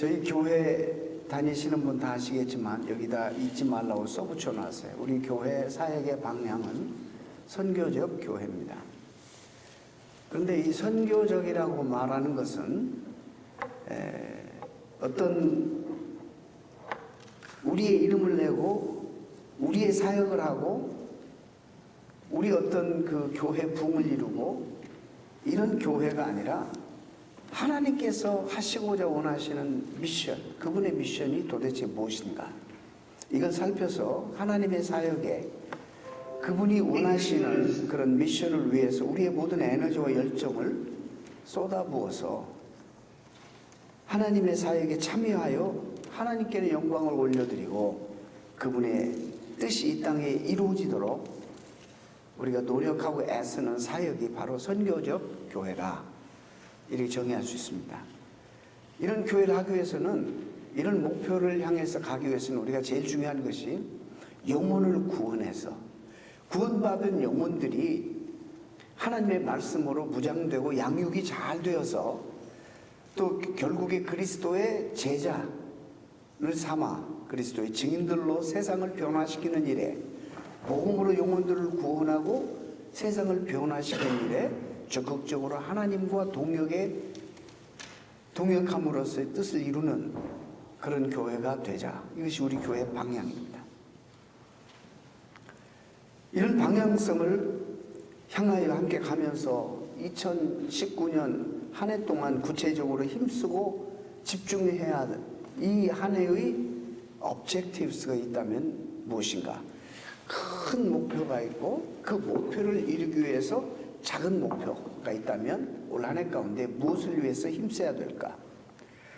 저희 교회 다니시는 분 다 아시겠지만 여기다 잊지 말라고 써붙여 놨어요. 우리 교회 사역의 방향은 선교적 교회입니다. 그런데 이 선교적이라고 말하는 것은 어떤 우리의 이름을 내고 우리의 사역을 하고 우리 어떤 그 교회 부흥을 이루고 이런 교회가 아니라 하나님께서 하시고자 원하시는 미션, 그분의 미션이 도대체 무엇인가? 이걸 살펴서 하나님의 사역에 그분이 원하시는 그런 미션을 위해서 우리의 모든 에너지와 열정을 쏟아부어서 하나님의 사역에 참여하여 하나님께는 영광을 올려드리고 그분의 뜻이 이 땅에 이루어지도록 우리가 노력하고 애쓰는 사역이 바로 선교적 교회라, 이렇게 정의할 수 있습니다. 이런 교회를 하기 위해서는, 이런 목표를 향해서 가기 위해서는 우리가 제일 중요한 것이 영혼을 구원해서 구원받은 영혼들이 하나님의 말씀으로 무장되고 양육이 잘 되어서 또 결국에 그리스도의 제자를 삼아 그리스도의 증인들로 세상을 변화시키는 일에, 복음으로 영혼들을 구원하고 세상을 변화시키는 일에 적극적으로 하나님과 동역함으로써의 뜻을 이루는 그런 교회가 되자. 이것이 우리 교회의 방향입니다. 이런 방향성을 향하여 함께 가면서 2019년 한 해 동안 구체적으로 힘쓰고 집중해야 할 이 한 해의 objectives가 있다면 무엇인가? 큰 목표가 있고 그 목표를 이루기 위해서 작은 목표가 있다면 올 한 해 가운데 무엇을 위해서 힘써야 될까?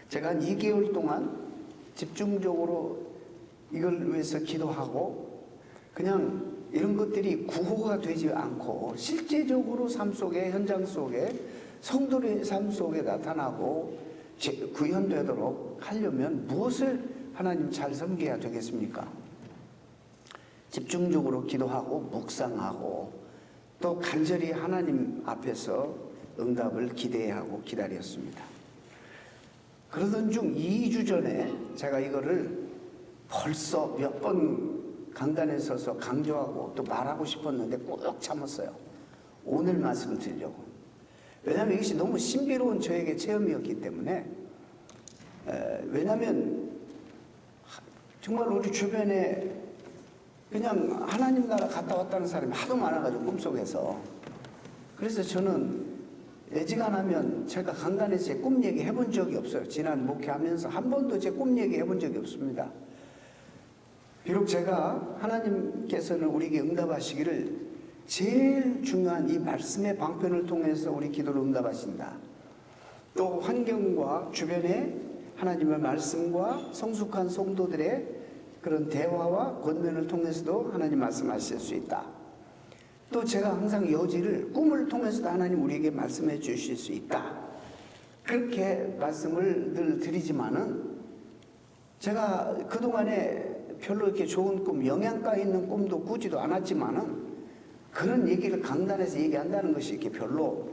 제가 한 2개월 동안 집중적으로 이걸 위해서 기도하고 그냥 이런 것들이 구호가 되지 않고 실제적으로 삶 속에, 현장 속에, 성도의 삶 속에 나타나고 구현되도록 하려면 무엇을 하나님 잘 섬겨야 되겠습니까? 집중적으로 기도하고 묵상하고 또 간절히 하나님 앞에서 응답을 기대하고 기다렸습니다. 그러던 중 2주 전에 제가 이거를 벌써 몇 번 강단에 서서 강조하고 또 말하고 싶었는데 꼭 참았어요. 오늘 말씀 드리려고. 왜냐하면 이것이 너무 신비로운 저에게 체험이었기 때문에, 왜냐하면 정말 우리 주변에 그냥 하나님 나라 갔다 왔다는 사람이 하도 많아가지고 꿈속에서. 그래서 저는 예지간하면 제가 강단에서 제 꿈 얘기 해본 적이 없어요. 지난 목회하면서 한 번도 제 꿈 얘기 해본 적이 없습니다. 비록 제가 하나님께서는 우리에게 응답하시기를 제일 중요한 이 말씀의 방편을 통해서 우리 기도를 응답하신다. 또 환경과 주변에 하나님의 말씀과 성숙한 성도들의 그런 대화와 권면을 통해서도 하나님 말씀하실 수 있다. 또 제가 항상 여지를 꿈을 통해서도 하나님 우리에게 말씀해 주실 수 있다. 그렇게 말씀을 늘 드리지만은 제가 그동안에 별로 이렇게 좋은 꿈, 영양가 있는 꿈도 꾸지도 않았지만은 그런 얘기를 강단에서 얘기한다는 것이 이렇게 별로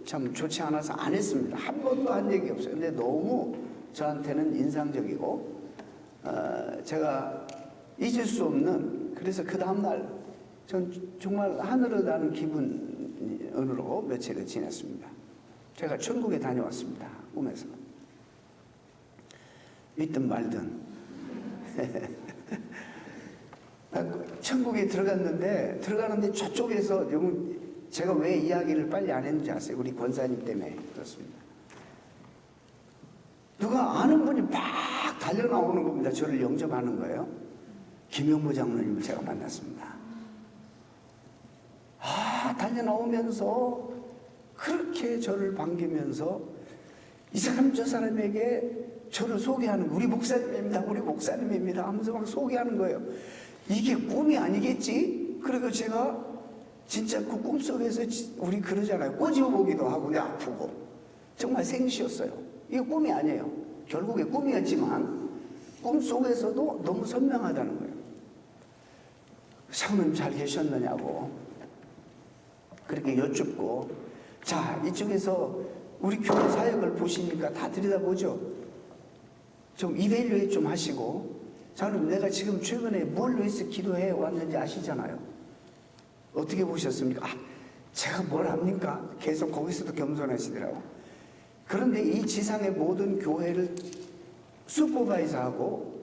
참 좋지 않아서 안 했습니다. 한 번도 한 적이 없어요. 근데 너무 저한테는 인상적이고 제가 잊을 수 없는, 그래서 그 다음날 전 정말 하늘을 나는 기분으로 며칠을 지냈습니다. 제가 천국에 다녀왔습니다. 꿈에서. 믿든 말든. 천국에 들어가는데 저쪽에서 제가 왜 이야기를 빨리 안 했는지 아세요? 우리 권사님 때문에 그렇습니다. 누가 아는 분이 막 달려나오는 겁니다. 저를 영접하는 거예요. 김영무 장로님을 제가 만났습니다. 달려나오면서 그렇게 저를 반기면서 이 사람 저 사람에게 저를 소개하는, 우리 목사님입니다, 우리 목사님입니다 하면서 막 소개하는 거예요. 이게 꿈이 아니겠지? 그리고 제가 진짜 그 꿈속에서 우리 그러잖아요. 꼬집어 보기도 하고 내 아프고 정말 생시였어요. 이게 꿈이 아니에요. 결국에 꿈이었지만 꿈속에서도 너무 선명하다는 거예요. 사모님 잘 계셨느냐고 그렇게 여쭙고, 자, 이쪽에서 우리 교회 사역을 보시니까 다 들여다보죠. 좀 이밸류에이트 좀 하시고, 저는 내가 지금 최근에 뭘 위해서 기도해 왔는지 아시잖아요. 어떻게 보셨습니까? 제가 뭘 합니까? 계속 거기서도 겸손하시더라고. 그런데 이 지상의 모든 교회를 슈퍼바이저하고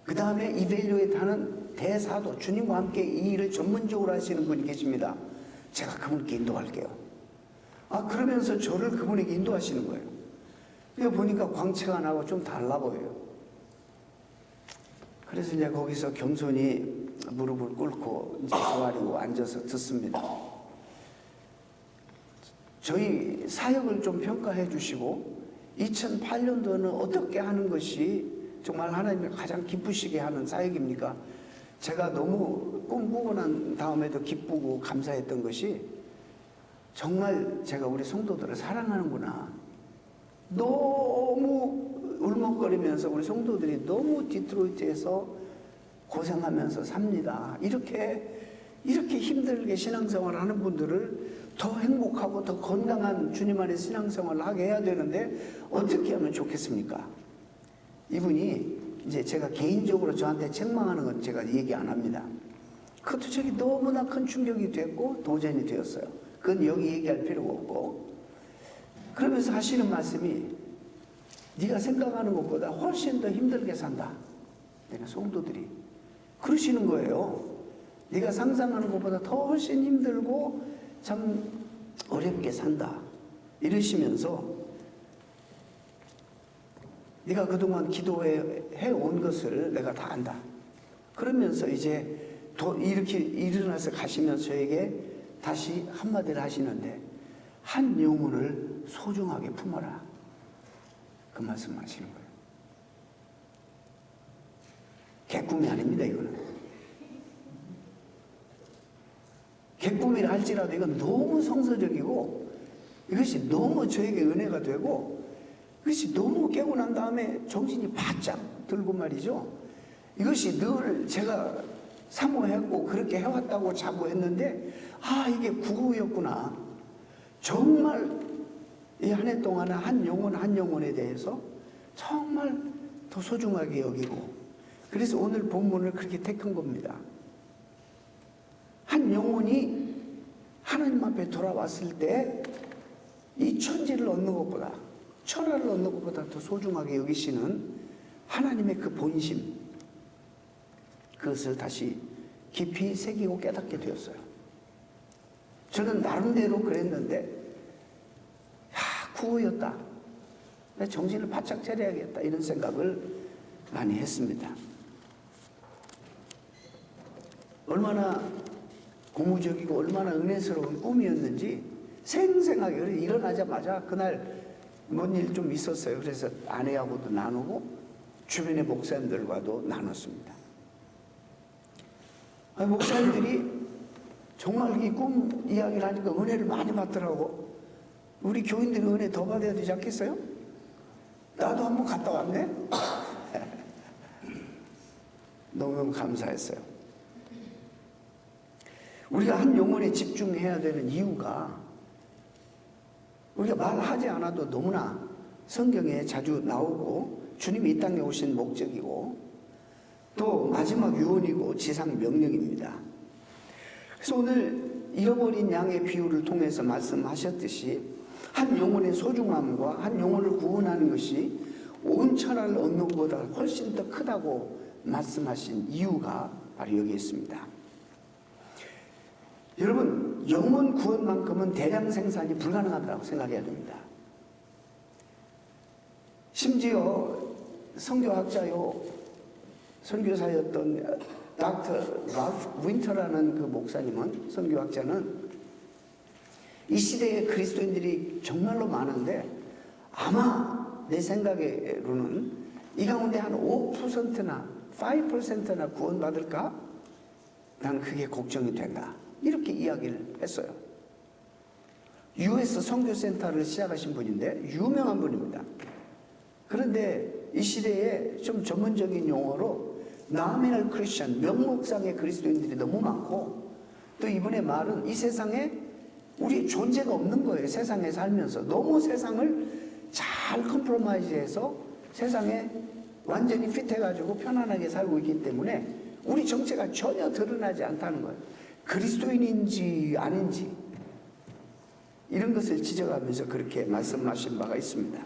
그 다음에 이밸류에이트 하는 대사도, 주님과 함께 이 일을 전문적으로 하시는 분이 계십니다. 제가 그분께 인도할게요. 그러면서 저를 그분에게 인도하시는 거예요. 그러니까 보니까 광채가 나고 좀 달라 보여요. 그래서 이제 거기서 겸손히 무릎을 꿇고 이제 조아리고 앉아서 듣습니다. 저희 사역을 좀 평가해 주시고 2008년도는 어떻게 하는 것이 정말 하나님이 가장 기쁘시게 하는 사역입니까? 제가 너무 꿈꾸고 난 다음에도 기쁘고 감사했던 것이 정말 제가 우리 성도들을 사랑하는구나. 너무 울먹거리면서 우리 성도들이 너무 디트로이트에서 고생하면서 삽니다. 이렇게 힘들게 신앙생활을 하는 분들을 더 행복하고 더 건강한 주님 안에 신앙생활을 하게 해야 되는데 어떻게 하면 좋겠습니까? 이분이 이제 제가 개인적으로 저한테 책망하는 건 제가 얘기 안 합니다. 그것도 저기 너무나 큰 충격이 됐고 도전이 되었어요. 그건 여기 얘기할 필요가 없고. 그러면서 하시는 말씀이 네가 생각하는 것보다 훨씬 더 힘들게 산다. 내가 성도들이 그러시는 거예요. 네가 상상하는 것보다 더 훨씬 힘들고 참 어렵게 산다. 이러시면서 네가 그동안 기도해 온 것을 내가 다 안다. 그러면서 이제 이렇게 일어나서 가시면서 저에게 다시 한마디를 하시는데 한 영혼을 소중하게 품어라. 그 말씀 하시는 거예요. 개꿈이 아닙니다, 이거는. 개꿈이라 할지라도 이건 너무 성서적이고 이것이 너무 저에게 은혜가 되고 이것이 너무 깨고 난 다음에 정신이 바짝 들고 말이죠. 이것이 늘 제가 사모했고 그렇게 해왔다고 자부했는데 이게 구구였구나. 정말 이 한 해 동안은 한 영혼 한 영혼에 대해서 정말 더 소중하게 여기고 그래서 오늘 본문을 그렇게 택한 겁니다. 한 영혼이 하나님 앞에 돌아왔을 때 이 천지를 얻는 것보다 천하를 얻는 것보다 더 소중하게 여기시는 하나님의 그 본심, 그것을 다시 깊이 새기고 깨닫게 되었어요. 저는 나름대로 그랬는데 구호였다. 내 정신을 바짝 차려야겠다. 이런 생각을 많이 했습니다. 얼마나 고무적이고 얼마나 은혜스러운 꿈이었는지 생생하게 일어나자마자 그날 뭔 일 좀 있었어요. 그래서 아내하고도 나누고 주변의 목사님들과도 나눴습니다. 목사님들이 정말 이 꿈 이야기를 하니까 은혜를 많이 받더라고. 우리 교인들이 은혜 더 받아야 되지 않겠어요? 나도 한번 갔다 왔네. 너무너무 감사했어요. 우리가 한 영혼에 집중해야 되는 이유가 우리가 말하지 않아도 너무나 성경에 자주 나오고 주님이 이 땅에 오신 목적이고 또 마지막 유언이고 지상 명령입니다. 그래서 오늘 잃어버린 양의 비유를 통해서 말씀하셨듯이 한 영혼의 소중함과 한 영혼을 구원하는 것이 온 천하를 얻는 것보다 훨씬 더 크다고 말씀하신 이유가 바로 여기 있습니다. 여러분, 영혼 구원만큼은 대량 생산이 불가능하다고 생각해야 됩니다. 심지어 선교학자요, 선교사였던 닥터 라프 윈터라는 그 목사님은, 선교학자는 이 시대에 그리스도인들이 정말로 많은데 아마 내 생각으로는 이 가운데 한 5%나 5%나 구원받을까? 난 그게 걱정이 된다. 이렇게 이야기를 했어요. US 선교센터를 시작하신 분인데 유명한 분입니다. 그런데 이 시대에 좀 전문적인 용어로 nominal Christian, 명목상의 그리스도인들이 너무 많고 또 이분의 말은 이 세상에 우리 존재가 없는 거예요. 세상에 살면서 너무 세상을 잘 컴프로마이즈해서 세상에 완전히 핏해가지고 편안하게 살고 있기 때문에 우리 정체가 전혀 드러나지 않다는 거예요. 그리스도인인지 아닌지 이런 것을 지적하면서 그렇게 말씀하신 바가 있습니다.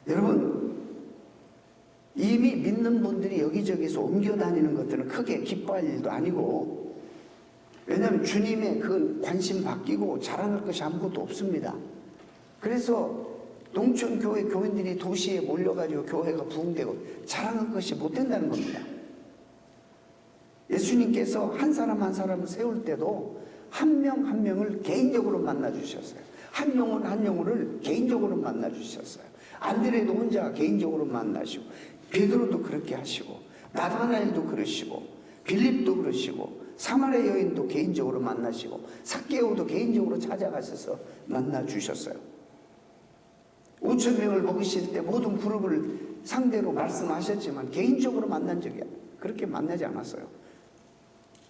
여러분, 이미 믿는 분들이 여기저기서 옮겨 다니는 것들은 크게 기뻐할 일도 아니고, 왜냐하면 주님의 그 관심 바뀌고 자랑할 것이 아무것도 없습니다. 그래서 농촌 교회 교인들이 도시에 몰려가지고 교회가 부흥되고 자랑할 것이 못 된다는 겁니다. 예수님께서 한 사람 한 사람을 세울 때도 한 명 한 명을 개인적으로 만나 주셨어요. 한 영혼 한 영혼을 개인적으로 만나 주셨어요. 안드레도 혼자 개인적으로 만나시고, 베드로도 그렇게 하시고, 나다나엘도 그러시고, 빌립도 그러시고, 사마리아 여인도 개인적으로 만나시고, 삭개오도 개인적으로 찾아가셔서 만나 주셨어요. 5,000명을 먹이실 때 모든 그룹을 상대로 말씀하셨지만 개인적으로 만난 적이 그렇게 만나지 않았어요.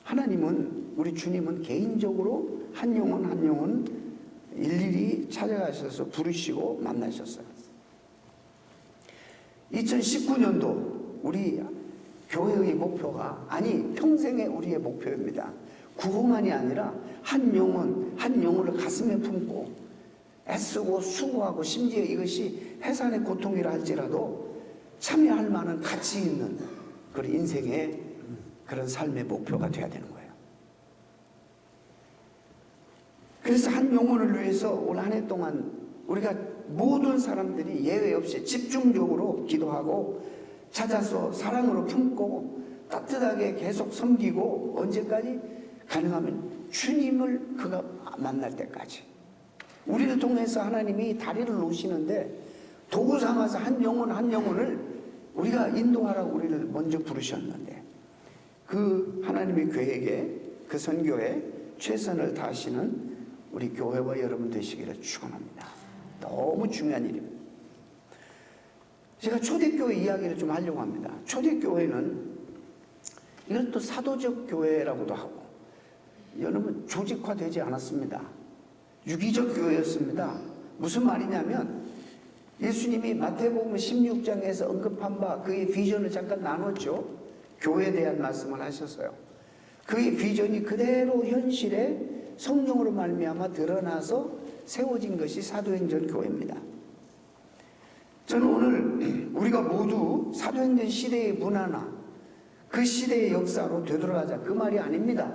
하나님은, 우리 주님은 개인적으로 한 영혼 한 영혼 일일이 찾아가셔서 부르시고 만나셨어요. 2019년도 우리 교회의 목표가, 아니 평생의 우리의 목표입니다. 구호만이 아니라 한 영혼 한 영혼을 가슴에 품고 애쓰고 수고하고, 심지어 이것이 해산의 고통이라 할지라도 참여할 만한 가치 있는 그런 인생의 그런 삶의 목표가 되어야 되는 거예요. 그래서 한 영혼을 위해서 올 한 해 동안 우리가 모든 사람들이 예외 없이 집중적으로 기도하고 찾아서 사랑으로 품고 따뜻하게 계속 섬기고, 언제까지? 가능하면 주님을 그가 만날 때까지. 우리를 통해서 하나님이 다리를 놓으시는데 도구 삼아서 한 영혼 한 영혼을 우리가 인도하라고 우리를 먼저 부르셨는데, 그 하나님의 계획에, 그 선교에 최선을 다하시는 우리 교회와 여러분 되시기를 축원합니다. 너무 중요한 일입니다. 제가 초대교회 이야기를 좀 하려고 합니다. 초대교회는 이걸 또 사도적 교회라고도 하고, 여러분 조직화되지 않았습니다. 유기적 교회였습니다. 무슨 말이냐면, 예수님이 마태복음 16장에서 언급한 바 그의 비전을 잠깐 나눴죠. 교회에 대한 말씀을 하셨어요. 그의 비전이 그대로 현실에 성령으로 말미암아 드러나서 세워진 것이 사도행전 교회입니다. 저는 오늘 우리가 모두 사도행전 시대의 문화나 그 시대의 역사로 되돌아가자, 그 말이 아닙니다.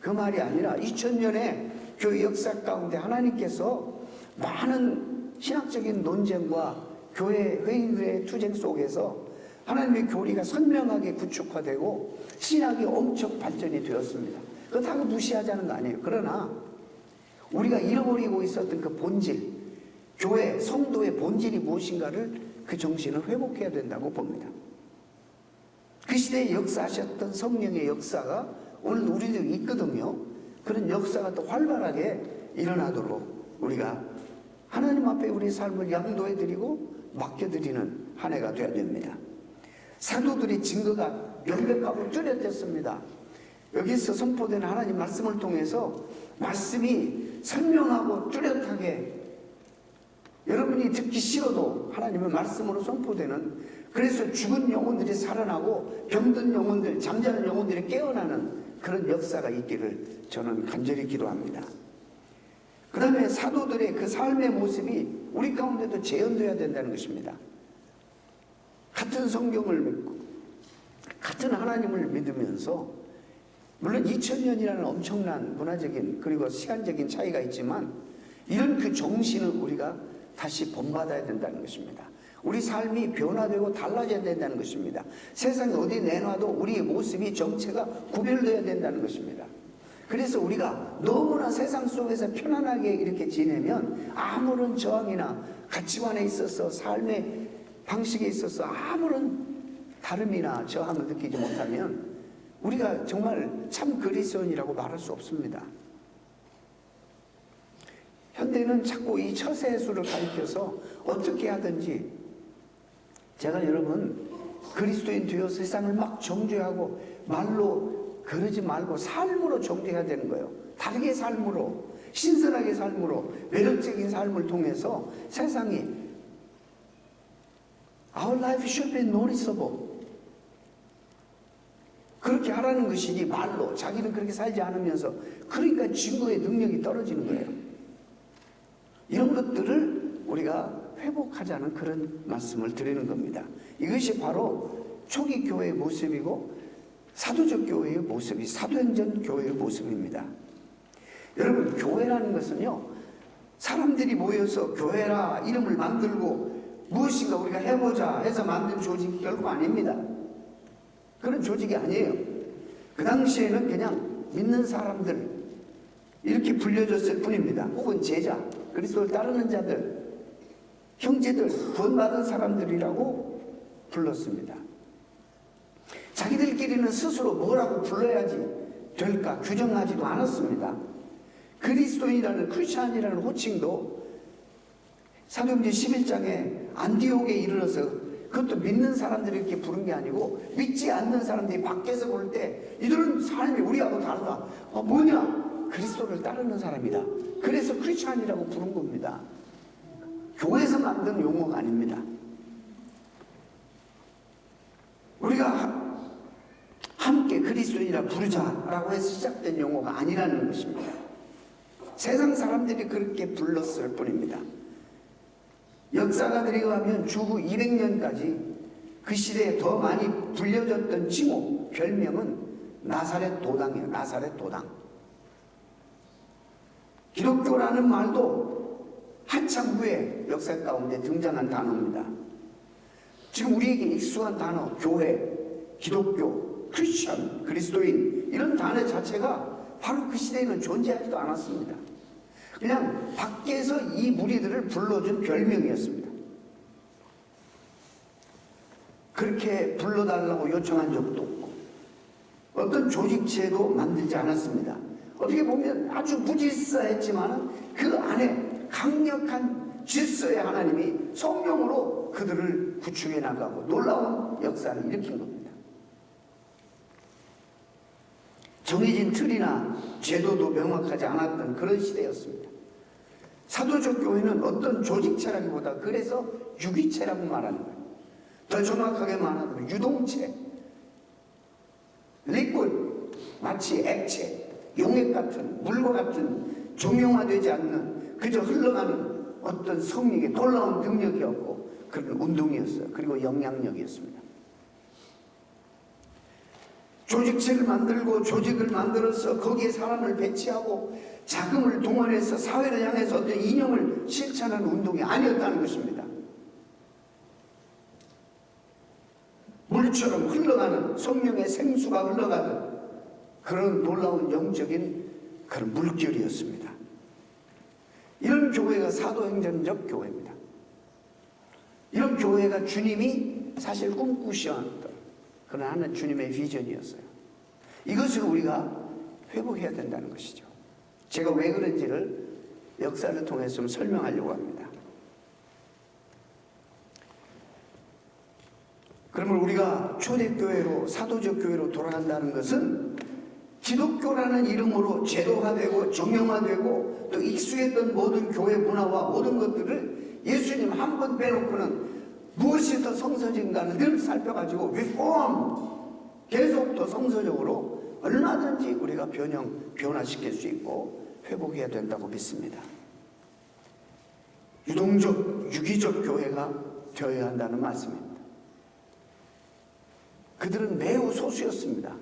그 말이 아니라 2000년의 교회 역사 가운데 하나님께서 많은 신학적인 논쟁과 교회 회의들의 투쟁 속에서 하나님의 교리가 선명하게 구축화되고 신학이 엄청 발전이 되었습니다. 그렇다고 무시하자는 거 아니에요. 그러나 우리가 잃어버리고 있었던 그 본질, 교회 성도의 본질이 무엇인가를, 그 정신을 회복해야 된다고 봅니다. 그 시대에 역사하셨던 성령의 역사가 오늘 우리도 있거든요. 그런 역사가 또 활발하게 일어나도록 우리가 하나님 앞에 우리 삶을 양도해드리고 맡겨드리는 한 해가 되어야 됩니다. 사도들의 증거가 명백하고 뚜렷했습니다. 여기서 선포되는 하나님 말씀을 통해서 말씀이 선명하고 뚜렷하게 여러분이 듣기 싫어도 하나님의 말씀으로 선포되는, 그래서 죽은 영혼들이 살아나고 병든 영혼들, 잠자는 영혼들이 깨어나는 그런 역사가 있기를 저는 간절히 기도합니다. 그 다음에 사도들의 그 삶의 모습이 우리 가운데도 재현되어야 된다는 것입니다. 같은 성경을 믿고 같은 하나님을 믿으면서, 물론 2000년이라는 엄청난 문화적인 그리고 시간적인 차이가 있지만 이런 그 정신을 우리가 다시 본받아야 된다는 것입니다. 우리 삶이 변화되고 달라져야 된다는 것입니다. 세상에 어디 내놔도 우리의 모습이, 정체가 구별되어야 된다는 것입니다. 그래서 우리가 너무나 세상 속에서 편안하게 이렇게 지내면 아무런 저항이나 가치관에 있어서, 삶의 방식에 있어서 아무런 다름이나 저항을 느끼지 못하면 우리가 정말 참 그리스도인이라고 말할 수 없습니다. 현대는 자꾸 이 처세술을 가리켜서 어떻게 하든지, 제가 여러분 그리스도인 되어 세상을 막 정죄하고 말로 그러지 말고 삶으로 정죄해야 되는 거예요. 다르게 삶으로, 신선하게 삶으로, 매력적인 삶을 통해서 세상이 Our life should be noticeable. 그렇게 하라는 것이지 말로 자기는 그렇게 살지 않으면서 그러니까 증거의 능력이 떨어지는 거예요. 이런 것들을 우리가 회복하자는 그런 말씀을 드리는 겁니다. 이것이 바로 초기 교회의 모습이고 사도적 교회의 모습이 사도행전 교회의 모습입니다. 여러분 교회라는 것은요 사람들이 모여서 교회라 이름을 만들고 무엇인가 우리가 해보자 해서 만든 조직이 결코 아닙니다. 그런 조직이 아니에요. 그 당시에는 그냥 믿는 사람들 이렇게 불려졌을 뿐입니다. 혹은 제자, 그리스도를 따르는 자들, 형제들, 구원받은 사람들이라고 불렀습니다. 자기들끼리는 스스로 뭐라고 불러야지 될까 규정하지도 않았습니다. 그리스도인이라는 크리스찬이라는 호칭도 사도행전 11장에 안디옥에 이르러서 그것도 믿는 사람들이 이렇게 부른 게 아니고 믿지 않는 사람들이 밖에서 볼 때 이들은 삶이 우리하고 다르다. 뭐냐? 그리스도를 따르는 사람이다. 그래서 크리스찬이라고 부른 겁니다. 교회에서 만든 용어가 아닙니다. 우리가 함께 그리스도인이라 부르자라고 해서 시작된 용어가 아니라는 것입니다. 세상 사람들이 그렇게 불렀을 뿐입니다. 역사가들에 의하면 주후 200년까지 그 시대에 더 많이 불려졌던 칭호, 별명은 나사렛 도당이에요. 나사렛 도당. 기독교라는 말도 한참 후에 역사 가운데 등장한 단어입니다. 지금 우리에게 익숙한 단어, 교회, 기독교, 크리스천, 그리스도인 이런 단어 자체가 바로 그 시대에는 존재하지도 않았습니다. 그냥 밖에서 이 무리들을 불러준 별명이었습니다. 그렇게 불러달라고 요청한 적도 없고 어떤 조직체도 만들지 않았습니다. 어떻게 보면 아주 무질서했지만 그 안에 강력한 질서의 하나님이 성령으로 그들을 구축해 나가고 놀라운 역사를 일으킨 겁니다. 정해진 틀이나 제도도 명확하지 않았던 그런 시대였습니다. 사도적 교회는 어떤 조직체라기보다 그래서 유기체라고 말하는 거예요. 더 정확하게 말하면 유동체, 리퀴드, 마치 액체, 용액 같은 물과 같은 정형화되지 않는 그저 흘러가는 어떤 성령의 놀라운 능력이었고 그런 운동이었어요. 그리고 영향력이었습니다. 조직체를 만들고 조직을 만들어서 거기에 사람을 배치하고 자금을 동원해서 사회를 향해서 어떤 이념을 실천하는 운동이 아니었다는 것입니다. 물처럼 흘러가는 성령의 생수가 흘러가는 그런 놀라운 영적인 그런 물결이었습니다. 이런 교회가 사도행전적 교회입니다. 이런 교회가 주님이 사실 꿈꾸셨던 그런 하나님 주님의 비전이었어요. 이것을 우리가 회복해야 된다는 것이죠. 제가 왜 그런지를 역사를 통해서 좀 설명하려고 합니다. 그러면 우리가 초대교회로 사도적 교회로 돌아간다는 것은 기독교라는 이름으로 제도화되고 정형화되고 또 익숙했던 모든 교회 문화와 모든 것들을 예수님 한 번 빼놓고는 무엇이 더 성서진가는 늘 살펴가지고 리폼 계속 더 성서적으로 얼마든지 우리가 변화시킬 수 있고 회복해야 된다고 믿습니다. 유동적, 유기적 교회가 되어야 한다는 말씀입니다. 그들은 매우 소수였습니다.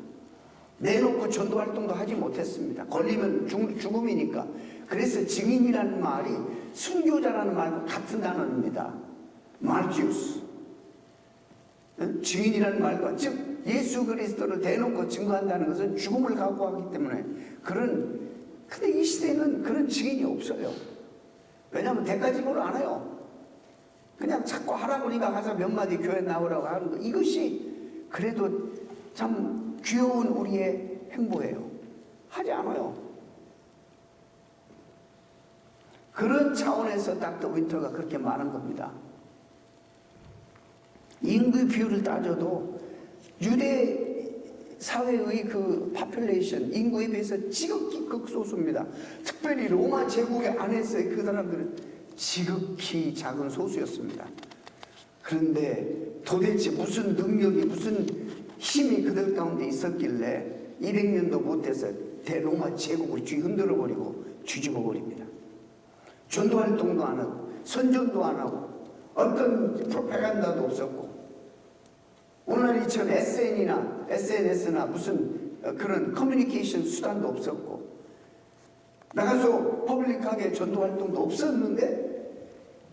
내놓고 전도활동도 하지 못했습니다. 걸리면 죽음이니까. 그래서 증인이라는 말이 순교자라는 말과 같은 단어입니다. 마르티우스. 증인이라는 말과 즉 예수 그리스도를 대놓고 증거한다는 것은 죽음을 각오하기 때문에 근데 이 시대에는 그런 증인이 없어요. 왜냐하면 대가직으로 안 해요. 그냥 자꾸 할아버지가 가서 몇 마디 교회 나오라고 하는 거 이것이 그래도 참 귀여운 우리의 행보예요. 하지 않아요. 그런 차원에서 닥터 윈터가 그렇게 말한 겁니다. 인구 비율을 따져도 유대 사회의 그 파퓰레이션, 인구에 비해서 지극히 극소수입니다. 특별히 로마 제국의 안에서의 그 사람들은 지극히 작은 소수였습니다. 그런데 도대체 무슨 능력이, 무슨 힘이 그들 가운데 있었길래 200년도 못해서 대로마 제국을 뒤흔들어 버리고 뒤집어 버립니다. 전도 활동도 안 하고 선전도 안 하고 어떤 프로파간다도 없었고, 오늘 이처럼 SN이나 SNS나 무슨 그런 커뮤니케이션 수단도 없었고, 나가서 퍼블릭하게 전도 활동도 없었는데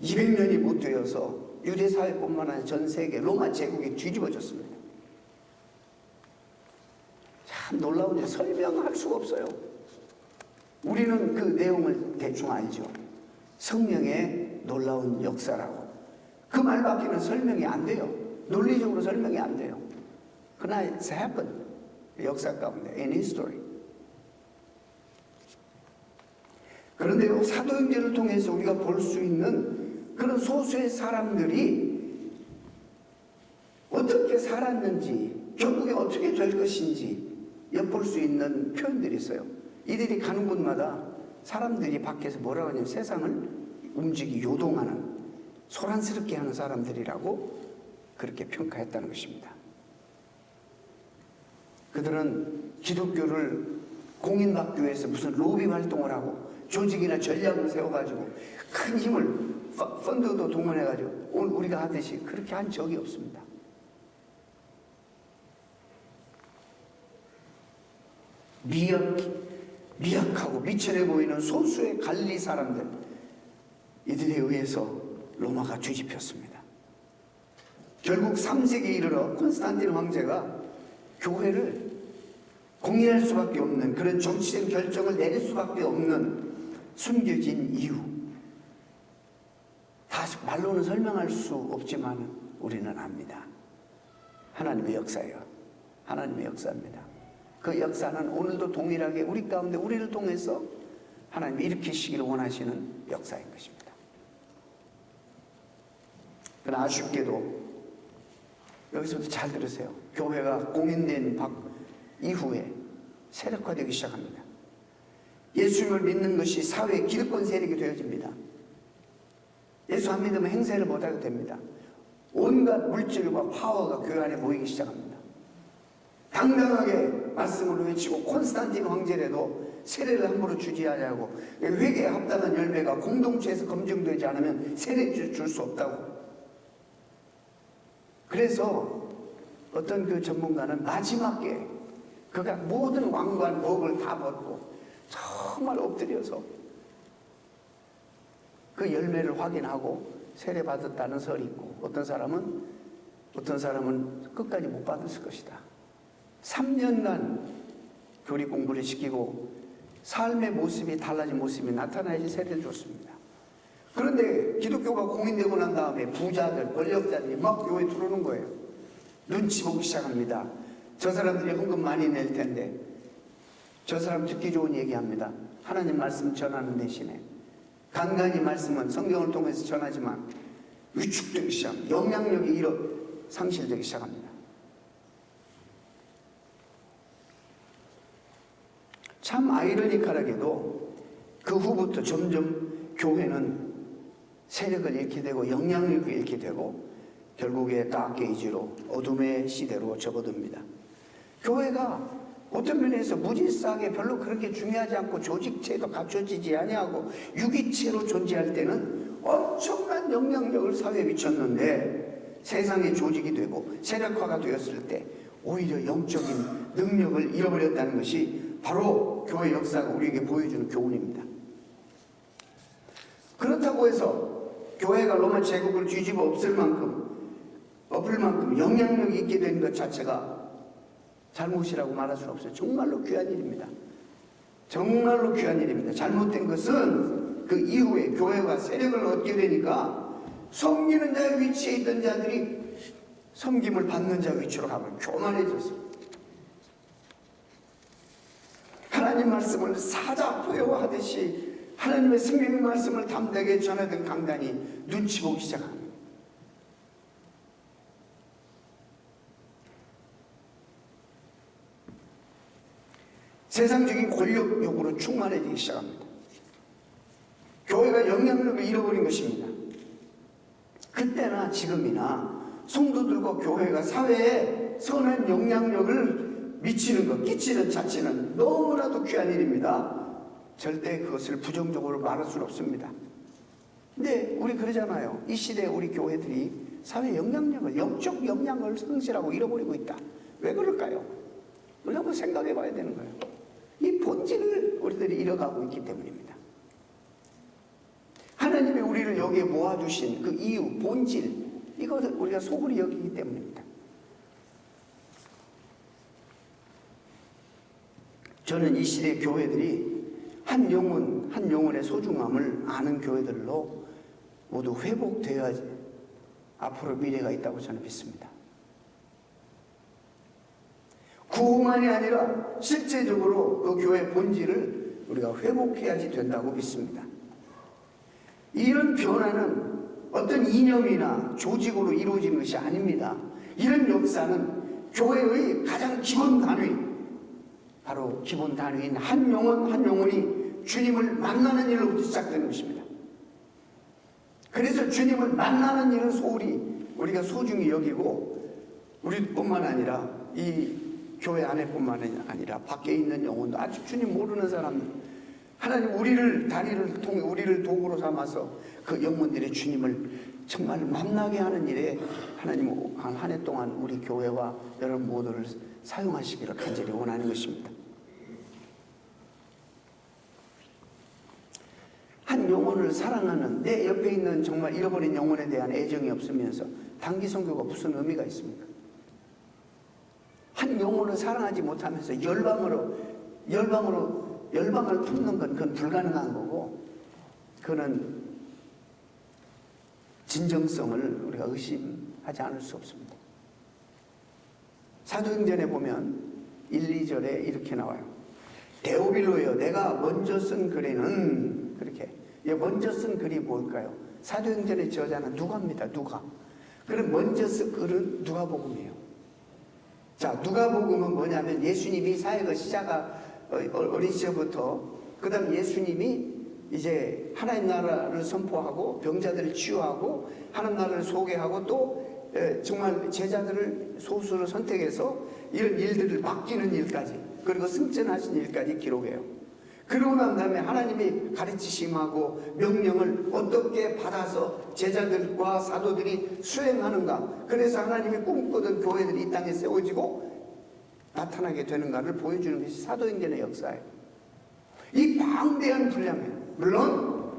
200년이 못 되어서 유대 사회뿐만 아니라 전 세계 로마 제국이 뒤집어졌습니다. 참 놀라운 일, 설명할 수가 없어요. 우리는 그 내용을 대충 알죠. 성령의 놀라운 역사라고. 그 말밖에는 설명이 안 돼요. 논리적으로 설명이 안 돼요. 그러나 it's happened. 역사 가운데 in history. 그런데 사도행전을 통해서 우리가 볼 수 있는 그런 소수의 사람들이 어떻게 살았는지, 결국에 어떻게 될 것인지 엿볼 수 있는 표현들이 있어요. 이들이 가는 곳마다 사람들이 밖에서 뭐라고 하냐면 세상을 움직이고 요동하는, 소란스럽게 하는 사람들이라고 그렇게 평가했다는 것입니다. 그들은 기독교를 공인받기 위해서 무슨 로비 활동을 하고 조직이나 전략을 세워가지고 큰 힘을, 펀드도 동원해가지고 오늘 우리가 하듯이 그렇게 한 적이 없습니다. 미약하고 미천해 보이는 소수의 갈릴리 사람들, 이들에 의해서 로마가 뒤집혔습니다. 결국 3세기에 이르러 콘스탄틴 황제가 교회를 공인할 수밖에 없는 그런 정치적 결정을 내릴 수밖에 없는 숨겨진 이유, 다시 말로는 설명할 수 없지만 우리는 압니다. 하나님의 역사예요. 하나님의 역사입니다. 그 역사는 오늘도 동일하게 우리 가운데 우리를 통해서 하나님이 일으키시기를 원하시는 역사인 것입니다. 그러나 아쉽게도 여기서부터 잘 들으세요. 교회가 공인된 이후에 세력화되기 시작합니다. 예수님을 믿는 것이 사회의 기득권 세력이 되어집니다. 예수 안 믿으면 행세를 못하게 됩니다. 온갖 물질과 파워가 교회 안에 모이기 시작합니다. 당당하게 말씀을 외치고 콘스탄틴 황제라도 세례를 함부로 주지 아니하고, 회개에 합당한 열매가 공동체에서 검증되지 않으면 세례 줄 수 없다고. 그래서 어떤 그 전문가는 마지막에 그가 모든 왕관 옥을 다 벗고 정말 엎드려서 그 열매를 확인하고 세례 받았다는 설이 있고, 어떤 사람은 끝까지 못 받았을 것이다. 3년간 교리 공부를 시키고 삶의 모습이 달라진 모습이 나타나야지 세례를 줬습니다. 그런데 기독교가 공인되고 난 다음에 부자들, 권력자들이 막 교회에 들어오는 거예요. 눈치 보기 시작합니다. 저 사람들이 헌금 많이 낼 텐데 저 사람 듣기 좋은 얘기합니다. 하나님 말씀 전하는 대신에 간간히 말씀은 성경을 통해서 전하지만 위축되기 시작합니다. 영향력이 상실되기 시작합니다. 참 아이러니컬하게도 그 후부터 점점 교회는 세력을 잃게 되고 영향력을 잃게 되고 결국에 다크에이지로, 어둠의 시대로 접어듭니다. 교회가 어떤 면에서 무질서하게 별로 그렇게 중요하지 않고 조직체도 갖춰지지 아니하고 유기체로 존재할 때는 엄청난 영향력을 사회에 미쳤는데, 세상의 조직이 되고 세력화가 되었을 때 오히려 영적인 능력을 잃어버렸다는 것이 바로 교회 역사가 우리에게 보여주는 교훈입니다. 그렇다고 해서 교회가 로마 제국을 뒤집어 엎을 만큼 영향력이 있게 된 것 자체가 잘못이라고 말할 수는 없어요. 정말로 귀한 일입니다. 정말로 귀한 일입니다. 잘못된 것은 그 이후에 교회가 세력을 얻게 되니까 섬기는 자의 위치에 있던 자들이 섬김을 받는 자 위치로 가면 교만해졌어요. 하나님 말씀을 사자포효하듯이 하나님의 생명의 말씀을 담대하게 전하던 강단이 눈치 보기 시작합니다. 세상적인 권력 욕구로 충만해지기 시작합니다. 교회가 영향력을 잃어버린 것입니다. 그때 그때나 지금이나 성도들과 교회가 사회에 선한 영향력을 미치는 것, 끼치는 자체는 너무나도 귀한 일입니다. 절대 그것을 부정적으로 말할 수는 없습니다. 근데 우리 그러잖아요. 이 시대에 우리 교회들이 사회 영향력을, 영적 영향을 성실하고 잃어버리고 있다. 왜 그럴까요? 우리 한번 생각해 봐야 되는 거예요. 이 본질을 우리들이 잃어가고 있기 때문입니다. 하나님이 우리를 여기에 모아주신 그 이유, 본질, 이것을 우리가 소홀히 여기기 때문입니다. 저는 이 시대 교회들이 한 영혼, 한 영혼의 소중함을 아는 교회들로 모두 회복되어야지 앞으로 미래가 있다고 저는 믿습니다. 구호만이 아니라 실제적으로 그 교회의 본질을 우리가 회복해야지 된다고 믿습니다. 이런 변화는 어떤 이념이나 조직으로 이루어지는 것이 아닙니다. 이런 역사는 교회의 가장 기본 단위, 바로 기본 단위인 한 영혼 한 영혼이 주님을 만나는 일로부터 시작되는 것입니다. 그래서 주님을 만나는 일은 소홀히 우리가 소중히 여기고, 우리뿐만 아니라 이 교회 안에뿐만 아니라 밖에 있는 영혼도, 아직 주님 모르는 사람, 하나님 우리를 다리를 통해 우리를 도구로 삼아서 그 영혼들의 주님을 정말 만나게 하는 일에 하나님 한 해 동안 우리 교회와 여러분 모두를 사용하시기를 간절히 원하는 것입니다. 한 영혼을 사랑하는, 내 옆에 있는 정말 잃어버린 영혼에 대한 애정이 없으면서 단기 선교가 무슨 의미가 있습니까? 한 영혼을 사랑하지 못하면서 열방을 품는 건 그건 불가능한 거고, 그거는 진정성을 우리가 의심하지 않을 수 없습니다. 사도행전에 보면 1, 2절에 이렇게 나와요. 데오빌로여, 내가 먼저 쓴 글에는, 그렇게 먼저 쓴 글이 뭘까요? 사도행전의 저자는 누가입니다. 누가. 그럼 먼저 쓴 글은 누가복음이에요. 자, 누가복음은 뭐냐면 예수님이 사역을 어린 시절부터, 그 다음 예수님이 이제 하나님 나라를 선포하고 병자들을 치유하고 하나님 나라를 소개하고 또 정말 제자들을 소수로 선택해서 이런 일들을 맡기는 일까지, 그리고 승천하신 일까지 기록해요. 그러고 난 다음에 하나님이 가르치심하고 명령을 어떻게 받아서 제자들과 사도들이 수행하는가, 그래서 하나님이 꿈꾸던 교회들이 이 땅에 세워지고 나타나게 되는가를 보여주는 것이 사도행전의 역사예요. 이 방대한 분량에, 물론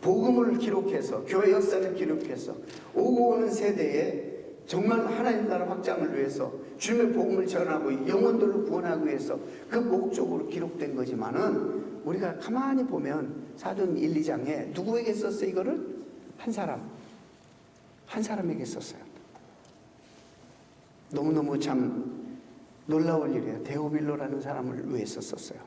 복음을 기록해서, 교회 역사를 기록해서 오고 오는 세대에 정말 하나님 나라 확장을 위해서 주님의 복음을 전하고 영혼들을 구원하기 위해서 그 목적으로 기록된 거지만은, 우리가 가만히 보면 사도행 1, 2장에 누구에게 썼어요? 이거를 한 사람에게 썼어요. 너무너무 참 놀라울 일이에요. 데오빌로라는 사람을 위해서 썼어요.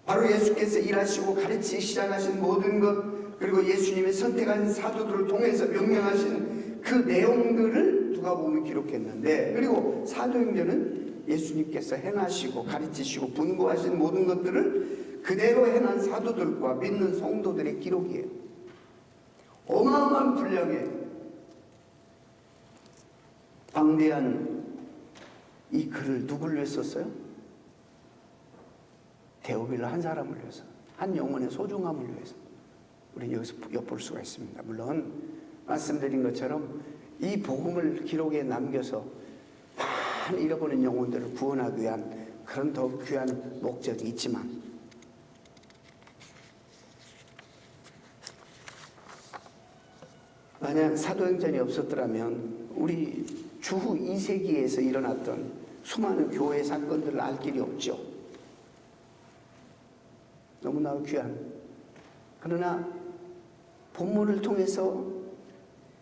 바로 예수께서 일하시고 가르치기 시작하신 모든 것, 그리고 예수님의 선택한 사도들을 통해서 명령하신 그 내용들을 누가복음에 기록했는데, 그리고 사도행전은 예수님께서 행하시고 가르치시고 분고하신 모든 것들을 그대로 행한 사도들과 믿는 성도들의 기록이에요. 어마어마한 분량의 방대한 이 글을 누구를 위해 썼어요? 데오빌로 한 사람을 위해서, 한 영혼의 소중함을 위해서 우리는 여기서 엿볼 수가 있습니다. 물론 말씀드린 것처럼 이 복음을 기록에 남겨서 많은 잃어버린 영혼들을 구원하기 위한 그런 더 귀한 목적이 있지만, 만약 사도행전이 없었더라면 우리 주후 2세기에서 일어났던 수많은 교회 사건들을 알 길이 없죠. 너무나 귀한. 그러나 본문을 통해서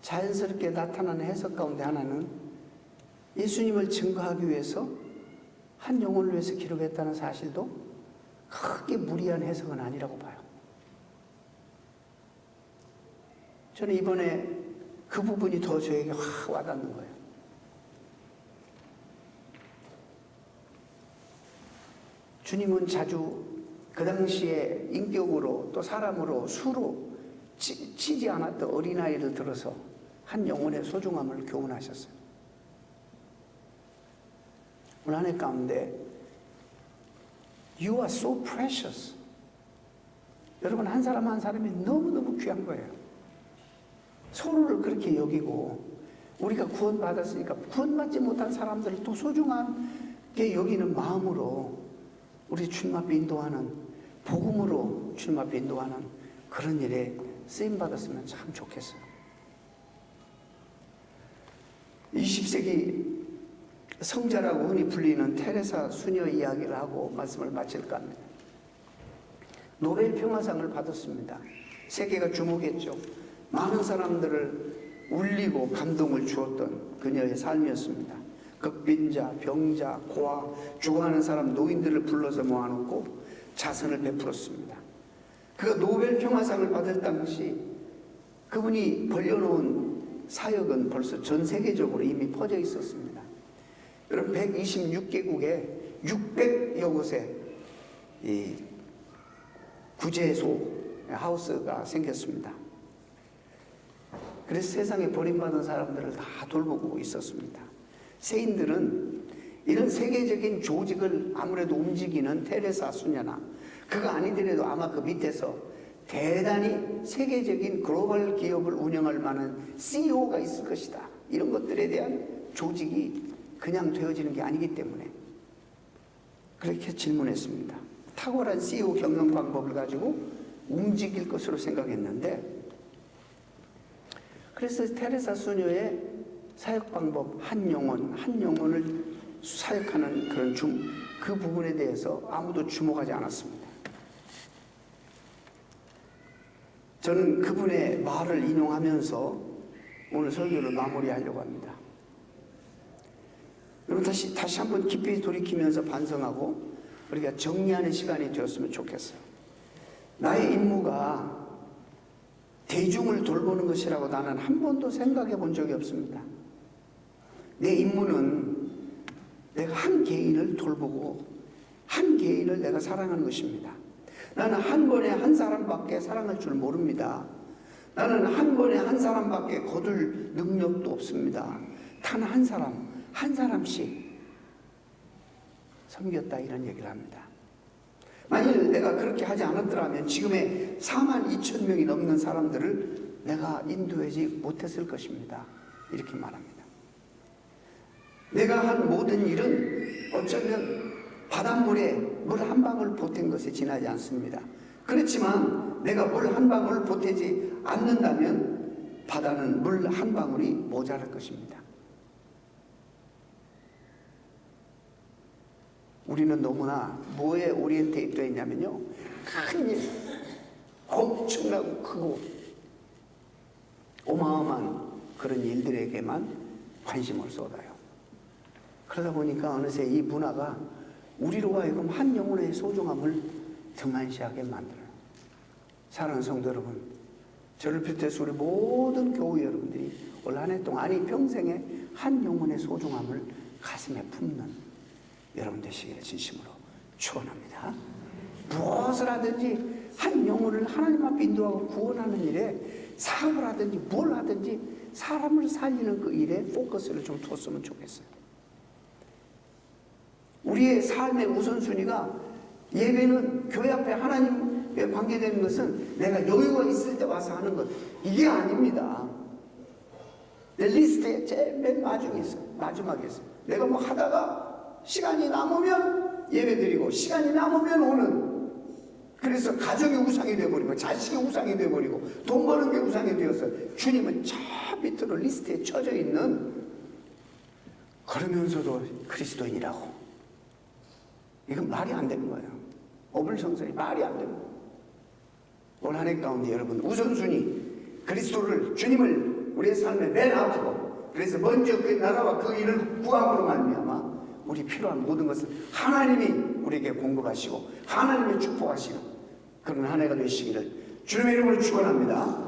자연스럽게 나타나는 해석 가운데 하나는 예수님을 증거하기 위해서 한 영혼을 위해서 기록했다는 사실도 크게 무리한 해석은 아니라고 봐요. 저는 이번에 그 부분이 더 저에게 확 와닿는 거예요. 주님은 자주 그 당시에 인격으로 또 사람으로 수로 치지 않았던 어린아이를 들어서 한 영혼의 소중함을 교훈하셨어요. 오늘 한 해 가운데 You are so precious. 여러분, 한 사람 한 사람이 너무너무 귀한 거예요. 서로를 그렇게 여기고, 우리가 구원받았으니까 구원받지 못한 사람들을 또 소중하게 여기는 마음으로 우리 주님 앞에 인도하는, 복음으로 주님 앞에 인도하는 그런 일에 쓰임받았으면 참 좋겠어요. 20세기 성자라고 흔히 불리는 테레사 수녀 이야기를 하고 말씀을 마칠까 합니다. 노벨 평화상을 받았습니다. 세계가 주목했죠. 많은 사람들을 울리고 감동을 주었던 그녀의 삶이었습니다. 극빈자, 병자, 고아, 죽어가는 사람, 노인들을 불러서 모아놓고 자선을 베풀었습니다. 그가 노벨 평화상을 받을 당시 그분이 벌려놓은 사역은 벌써 전 세계적으로 이미 퍼져 있었습니다. 여러분, 126개국에 600여 곳에 이 구제소, 하우스가 생겼습니다. 그래서 세상에 버림받은 사람들을 다 돌보고 있었습니다. 세인들은 이런 세계적인 조직을 아무래도 움직이는 테레사 수녀나 그가 아니더라도 아마 그 밑에서 대단히 세계적인 글로벌 기업을 운영할 만한 CEO가 있을 것이다. 이런 것들에 대한 조직이 그냥 되어지는 게 아니기 때문에 그렇게 질문했습니다. 탁월한 CEO 경영 방법을 가지고 움직일 것으로 생각했는데, 그래서 테레사 수녀의 사역 방법, 한 영혼을 사역하는 그런 그 부분에 대해서 아무도 주목하지 않았습니다. 저는 그분의 말을 인용하면서 오늘 설교를 마무리하려고 합니다. 여러분, 다시 한번 깊이 돌이키면서 반성하고 우리가 정리하는 시간이 되었으면 좋겠어요. 나의 임무가 대중을 돌보는 것이라고 나는 한 번도 생각해 본 적이 없습니다. 내 임무는 내가 한 개인을 돌보고 한 개인을 내가 사랑하는 것입니다. 나는 한 번에 한 사람밖에 사랑할 줄 모릅니다. 나는 한 번에 한 사람밖에 거둘 능력도 없습니다. 단 한 사람, 한 사람씩 섬겼다, 이런 얘기를 합니다. 만일 내가 그렇게 하지 않았더라면 지금의 42,000명이 넘는 사람들을 내가 인도하지 못했을 것입니다. 이렇게 말합니다. 내가 한 모든 일은 어쩌면 바닷물에 물 한 방울 보탠 것에 지나지 않습니다. 그렇지만 내가 물 한 방울 보태지 않는다면 바다는 물 한 방울이 모자랄 것입니다. 우리는 너무나 뭐에 오리엔테이트 되어 있냐면요, 큰 일, 엄청나고 크고 어마어마한 그런 일들에게만 관심을 쏟아요. 그러다 보니까 어느새 이 문화가 우리로 하여금 한 영혼의 소중함을 등한시하게 만들어요. 사랑하는 성도 여러분, 저를 비롯해서 우리 모든 교우 여러분들이 올 한 해 동안, 아니 평생에 한 영혼의 소중함을 가슴에 품는 여러분 되시기를 진심으로 축원합니다. 무엇을 하든지 한 영혼을 하나님 앞에 인도하고 구원하는 일에, 사업을 하든지 뭘 하든지 사람을 살리는 그 일에 포커스를 좀 뒀으면 좋겠어요. 우리의 삶의 우선순위가, 예배는 교회 앞에 하나님에 관계되는 것은 내가 여유가 있을 때 와서 하는 것, 이게 아닙니다. 내 리스트에 제일 맨 마지막에 있어요. 마지막에 있어요. 내가 뭐 하다가 시간이 남으면 예배드리고 시간이 남으면 오는, 그래서 가정이 우상이 되어버리고 자식이 우상이 되어버리고 돈 버는 게 우상이 되어서 주님은 저 밑으로 리스트에 쳐져 있는, 그러면서도 그리스도인이라고, 이건 말이 안 되는 거예요. 어불성설이 말이 안 되는 거예요. 올 한 해 가운데 여러분, 우선순위 그리스도를, 주님을 우리의 삶의 맨 앞으로, 그래서 먼저 그 나라와 그 일을 구함으로 말미암아 우리 필요한 모든 것을 하나님이 우리에게 공급하시고 하나님이 축복하시고 그런 한 해가 되시기를 주님의 이름으로 축원합니다.